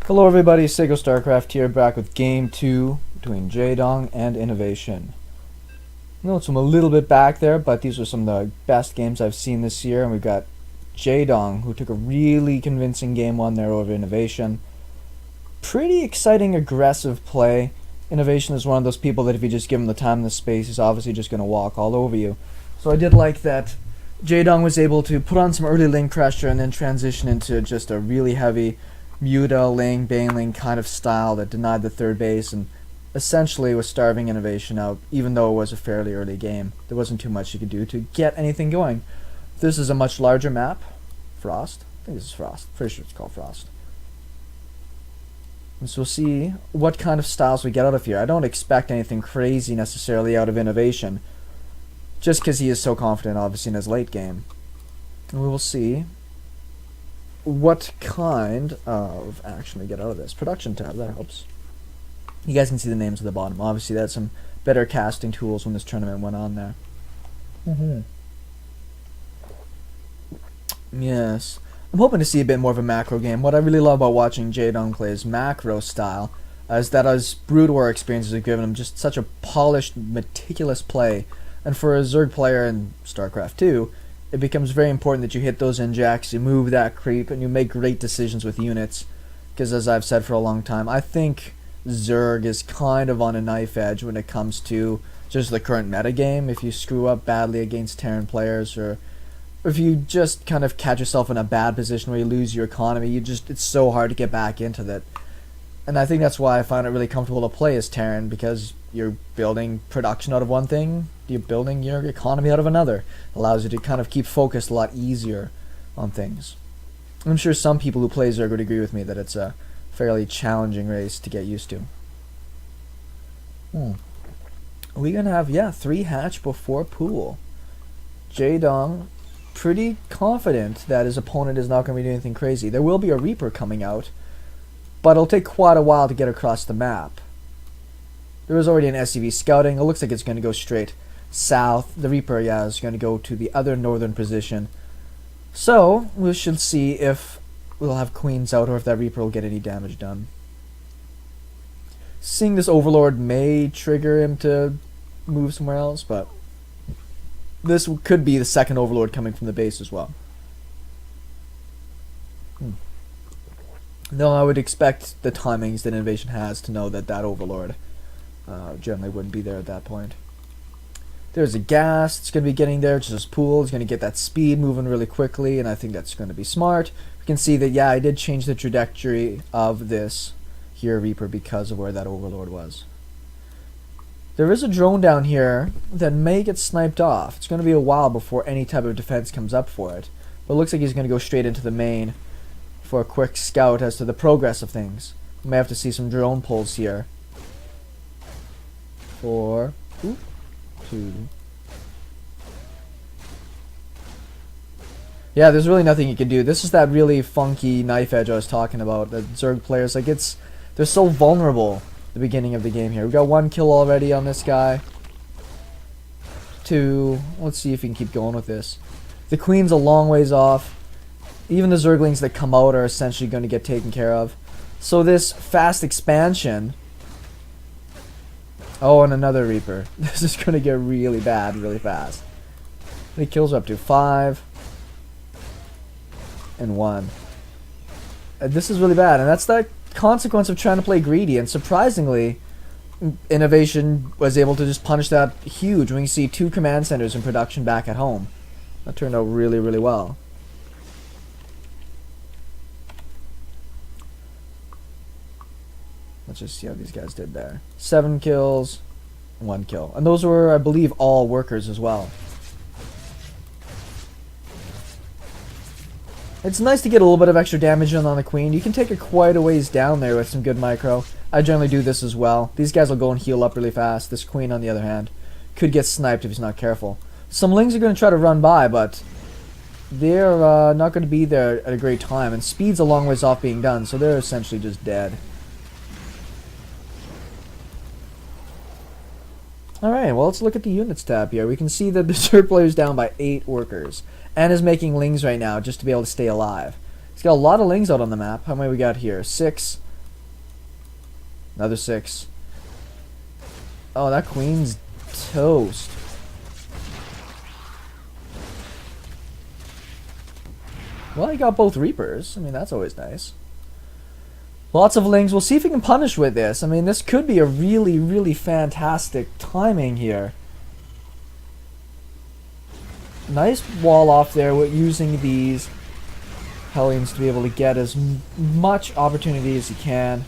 Hello everybody, StarCraft here, back with Game 2 between Jaedong and Innovation. I know it's from a little bit back there, but these are some of the best games I've seen this year, and we've got Jaedong, who took a really convincing game 1 there over Innovation. Pretty exciting, aggressive play. Innovation is one of those people that if you just give him the time and the space, he's obviously just going to walk all over you. So I did like that Jaedong was able to put on some early lane pressure and then transition into just a really heavy Muta, Ling, Baneling kind of style that denied the third base and essentially was starving Innovation out, even though it was a fairly early game. There wasn't too much you could do to get anything going. This is a much larger map. Frost? I think this is Frost. Pretty sure it's called Frost. And so we'll see what kind of styles we get out of here. I don't expect anything crazy necessarily out of Innovation, just because he is so confident, obviously, in his late game. And we will see what kind of action we get out of this. Production tab, that helps. You guys can see the names at the bottom. Obviously, that's some better casting tools when this tournament went on there. Yes. I'm hoping to see a bit more of a macro game. What I really love about watching Jaedong play his macro style is that his Brood War experiences have given him just such a polished, meticulous play. And for a Zerg player in StarCraft 2, it becomes very important that you hit those injects, you move that creep, and you make great decisions with units. Because as I've said for a long time, I think Zerg is kind of on a knife edge when it comes to just the current metagame. If you screw up badly against Terran players, or if you just kind of catch yourself in a bad position where you lose your economy, it's so hard to get back into that. And I think that's why I find it really comfortable to play as Terran, because you're building production out of one thing, you're building your economy out of another. It allows you to kind of keep focused a lot easier on things. I'm sure some people who play Zerg would agree with me that it's a fairly challenging race to get used to. We're going to have, 3 hatch before pool. Jaedong, pretty confident that his opponent is not going to be doing anything crazy. There will be a Reaper coming out, but it'll take quite a while to get across the map. There is already an SCV scouting. It looks like it's going to go straight south. The Reaper, is going to go to the other northern position. So, we should see if we'll have Queens out or if that Reaper will get any damage done. Seeing this Overlord may trigger him to move somewhere else, but this could be the second Overlord coming from the base as well. Though I would expect the timings that Innovation has to know that that Overlord generally wouldn't be there at that point. There's a gas. It's going to be getting there. Just pool. It's going to get that speed moving really quickly, and I think that's going to be smart. We can see that, I did change the trajectory of this here Reaper because of where that Overlord was. There is a drone down here that may get sniped off. It's going to be a while before any type of defense comes up for it. But it looks like he's going to go straight into the main for a quick scout as to the progress of things. We may have to see some drone pulls here. 4, 2. Yeah, there's really nothing you can do. This is that really funky knife edge I was talking about. The Zerg players, they're so vulnerable at the beginning of the game here. We got 1 kill already on this guy. 2. Let's see if we can keep going with this. The Queen's a long ways off. Even the Zerglings that come out are essentially going to get taken care of. So this fast expansion... Oh, and another Reaper. This is going to get really bad really fast. The kills are up to 5. And 1. This is really bad, and that's the consequence of trying to play greedy, and surprisingly, Innovation was able to just punish that huge when you see 2 command centers in production back at home. That turned out really, really well. Let's just see how these guys did there. 7 kills, 1 kill. And those were, I believe, all workers as well. It's nice to get a little bit of extra damage in on the Queen. You can take her quite a ways down there with some good micro. I generally do this as well. These guys will go and heal up really fast. This Queen, on the other hand, could get sniped if he's not careful. Some Lings are going to try to run by, but they're not going to be there at a great time. And speed's a long ways off being done, so they're essentially just dead. Alright, well, let's look at the units tab here. We can see that the Zerg player is down by 8 workers. And is making Lings right now just to be able to stay alive. He's got a lot of Lings out on the map. How many we got here? 6, Another 6. Oh, that queen's toast. Well, he got both Reapers. I mean, that's always nice. Lots of lings. We'll see if we can punish with this. I mean, this could be a really, really fantastic timing here. Nice wall off there with using these Hellions to be able to get as much opportunity as he can.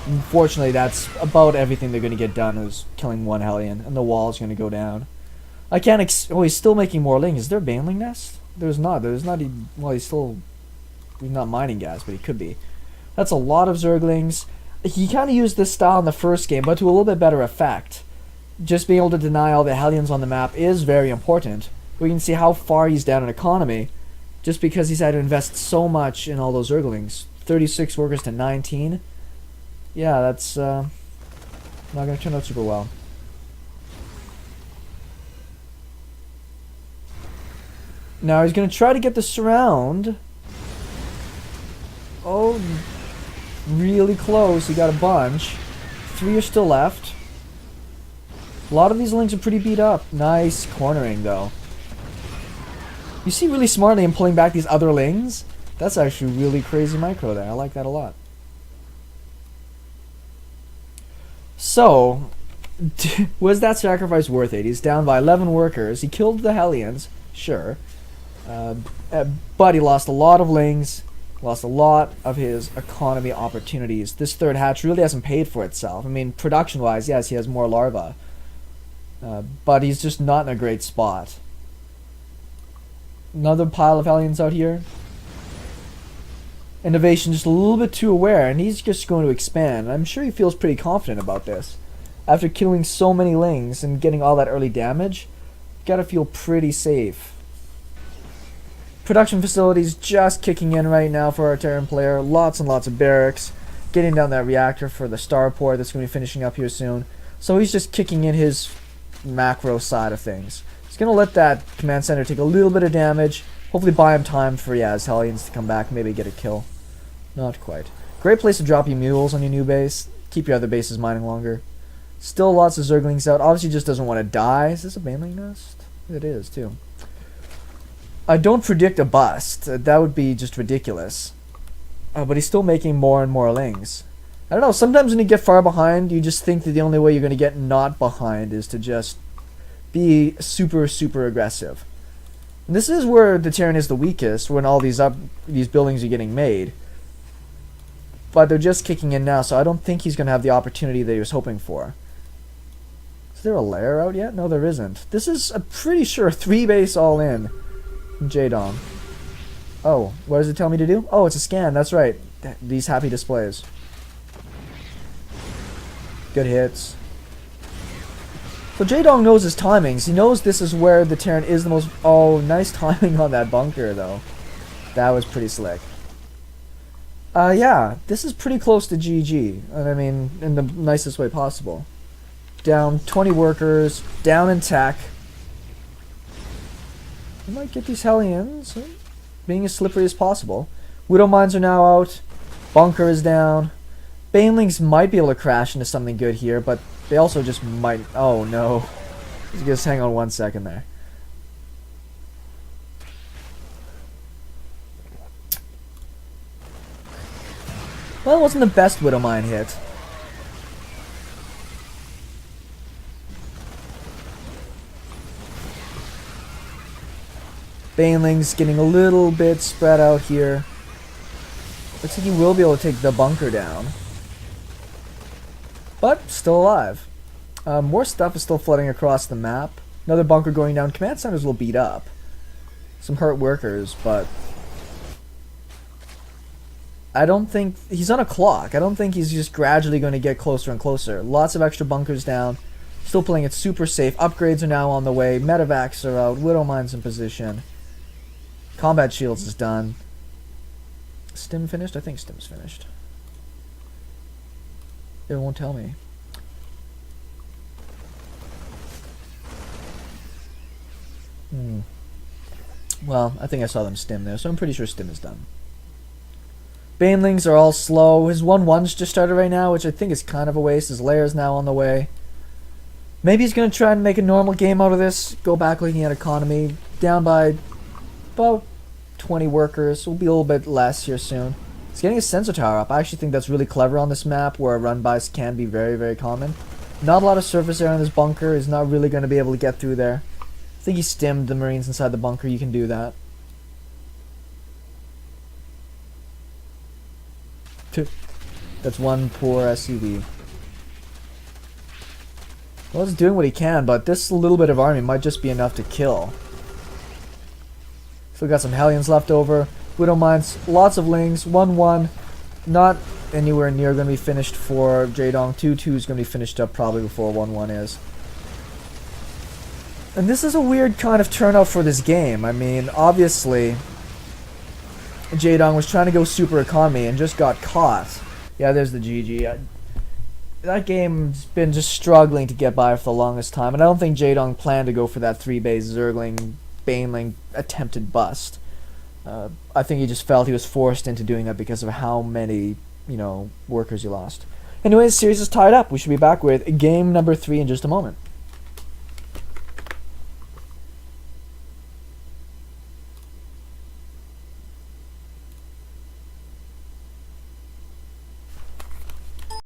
Unfortunately, that's about everything they're going to get done is killing one Hellion, and the wall is going to go down. I can't oh, he's still making more lings. Is there a Baneling nest? There's not. There's not even... Well, he's not mining gas, but he could be. That's a lot of Zerglings. He kind of used this style in the first game, but to a little bit better effect. Just being able to deny all the Hellions on the map is very important. We can see how far he's down in economy, just because he's had to invest so much in all those Zerglings. 36 workers to 19. Yeah, that's not going to turn out super well. Now he's going to try to get the surround. Oh, really close. He got a bunch. 3 are still left. A lot of these lings are pretty beat up. Nice cornering, though. You see really smartly in pulling back these other lings? That's actually really crazy micro there. I like that a lot. So, was that sacrifice worth it? He's down by 11 workers. He killed the Hellions, sure. But he lost a lot of lings. Lost a lot of his economy opportunities. This third hatch really hasn't paid for itself. I mean, production-wise, yes, he has more larvae. But he's just not in a great spot. Another pile of Hellions out here. Innovation just a little bit too aware, and he's just going to expand. I'm sure he feels pretty confident about this. After killing so many lings and getting all that early damage, gotta feel pretty safe. Production facilities just kicking in right now for our Terran player. Lots and lots of barracks. Getting down that reactor for the starport that's going to be finishing up here soon. So he's just kicking in his macro side of things. He's going to let that command center take a little bit of damage. Hopefully buy him time for, yeah, his Hellions to come back, maybe get a kill. Not quite. Great place to drop your mules on your new base. Keep your other bases mining longer. Still lots of Zerglings out. Obviously just doesn't want to die. Is this a Baneling nest? It is, too. I don't predict a bust. That would be just ridiculous. But he's still making more and more lings. I don't know, sometimes when you get far behind, you just think that the only way you're going to get not behind is to just be super, super aggressive. And this is where the Terran is the weakest, when all these buildings are getting made. But they're just kicking in now, so I don't think he's going to have the opportunity that he was hoping for. Is there a lair out yet? No, there isn't. This is, I'm pretty sure, a 3-base all-in from J-Dom. Oh, what does it tell me to do? Oh, it's a scan, that's right. These happy displays. Good hits. So J-Dong knows his timings. He knows this is where the Terran is the most... Oh, nice timing on that bunker, though. That was pretty slick. Yeah, this is pretty close to GG. And I mean, in the nicest way possible. Down 20 workers, down in tech. You might get these Hellions being as slippery as possible. Widow mines are now out. Bunker is down. Banelings might be able to crash into something good here, but they also just might... Oh, no. Just hang on 1 second there. Well, it wasn't the best Widow Mine hit. Banelings getting a little bit spread out here. Looks like he will be able to take the bunker down. But, still alive. More stuff is still flooding across the map. Another bunker going down. Command centers will beat up. Some hurt workers, but... I don't think... He's on a clock. I don't think he's just gradually going to get closer and closer. Lots of extra bunkers down. Still playing it super safe. Upgrades are now on the way. Medevacs are out. Widow Mine's in position. Combat Shields is done. Stim finished? I think Stim's finished. It won't tell me. Well, I think I saw them Stim there, so I'm pretty sure Stim is done. Banelings are all slow. His 1-1's just started right now, which I think is kind of a waste. His Lair's now on the way. Maybe he's going to try and make a normal game out of this. Go back looking at economy. Down by about 20 workers. Will be a little bit less here soon. He's getting a sensor tower up. I actually think that's really clever on this map where run-bys can be very, very common. Not a lot of surface area in this bunker. He's not really going to be able to get through there. I think he stimmed the Marines inside the bunker. You can do that. That's one poor SUV. Well, he's doing what he can, but this little bit of army might just be enough to kill. Still got some Hellions left over. Widow Mines, lots of Lings. 1-1. Not anywhere near going to be finished for Jaedong. 2-2 is going to be finished up probably before 1-1 is. And this is a weird kind of turnout for this game. I mean, obviously, Jaedong was trying to go super economy and just got caught. Yeah, there's the GG. That game's been just struggling to get by for the longest time, and I don't think Jaedong planned to go for that 3-base Zergling Baneling attempted bust. I think he just felt he was forced into doing that because of how many, workers he lost. Anyways, the series is tied up. We should be back with game number 3 in just a moment.